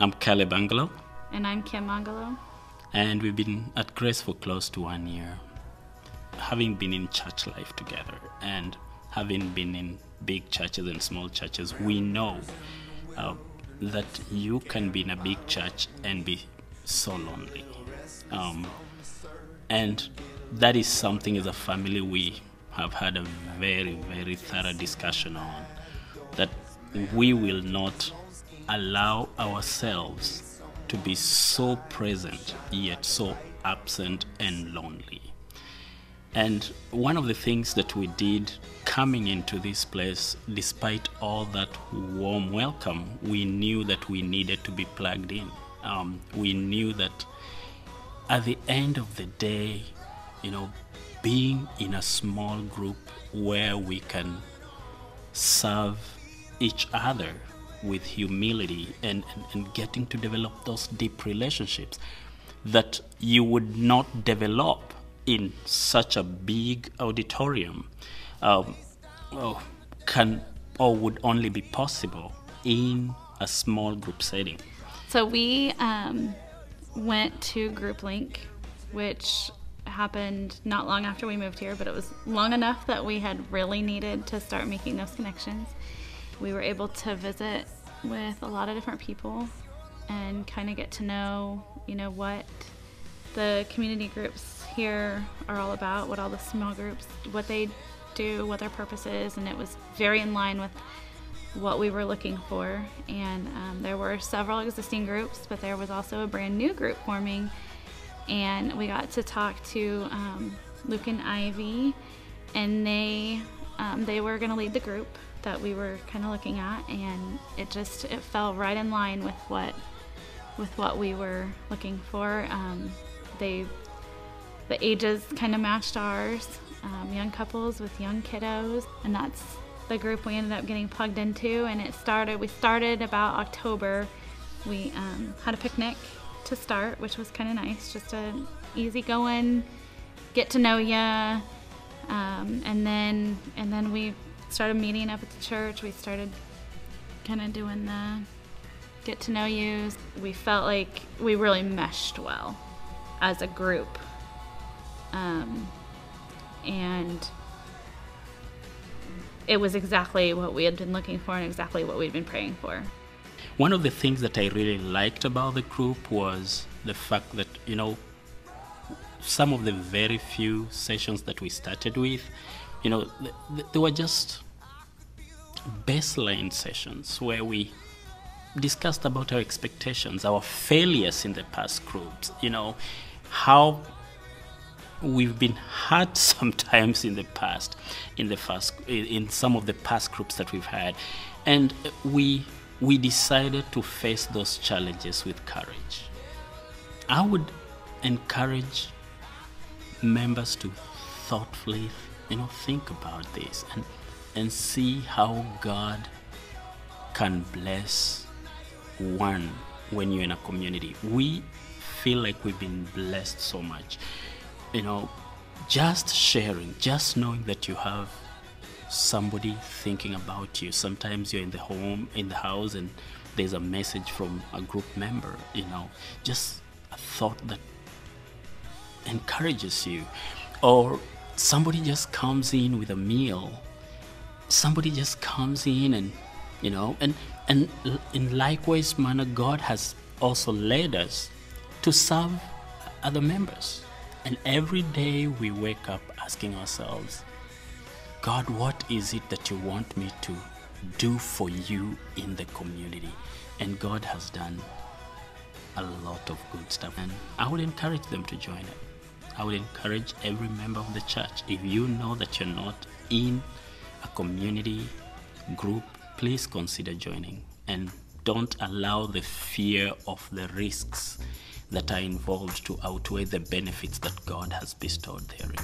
I'm Caleb Angelo, And I'm Kim Angelo. and we've been at Grace for close to 1 year. Having been in church life together and having been in big churches and small churches, we know that you can be in a big church and be so lonely. And that is something as a family we have had a very, very thorough discussion on, that we will not allow ourselves to be so present yet so absent and lonely. And one of the things that we did coming into this place, despite all that warm welcome, we knew that we needed to be plugged in. We knew that at the end of the day, being in a small group where we can serve each other with humility and getting to develop those deep relationships that you would not develop in such a big auditorium can or would only be possible in a small group setting. So we went to Group Link, which happened not long after we moved here, but it was long enough that we had really needed to start making those connections. We were able to visit with a lot of different people and kind of get to know, what the community groups here are all about, what all the small groups, what they do, what their purpose is, and it was very in line with what we were looking for. And there were several existing groups, but there was also a brand new group forming, and we got to talk to Luke and Ivy, and they were going to lead the group that we were kind of looking at, and it fell right in line with what we were looking for. The ages kind of matched ours, young couples with young kiddos, and that's the group we ended up getting plugged into. And we started about October. We had a picnic to start, which was kind of nice, just a easy going, get to know ya, and then we started meeting up at the church. We started kind of doing the get to know yous. We felt like we really meshed well as a group, and it was exactly what we had been looking for and exactly what we'd been praying for. One of the things that I really liked about the group was the fact that, some of the very few sessions that we started with, they were just baseline sessions where we discussed about our expectations, our failures in the past groups, how we've been hurt sometimes in the past, in some of the past groups that we've had, and we decided to face those challenges with courage. I would encourage members to thoughtfully, think about this and see how God can bless one when you're in a community. We feel like we've been blessed so much. Just sharing, just knowing that you have somebody thinking about you. Sometimes you're in the house, and there's a message from a group member, just a thought that encourages you. Or somebody just comes in with a meal. Somebody just comes in and in likewise manner, God has also led us to serve other members. And every day we wake up asking ourselves, God, what is it that you want me to do for you in the community? And God has done a lot of good stuff. And I would encourage them to join it. I would encourage every member of the church, if you know that you're not in a community group, please consider joining, and don't allow the fear of the risks that are involved to outweigh the benefits that God has bestowed therein.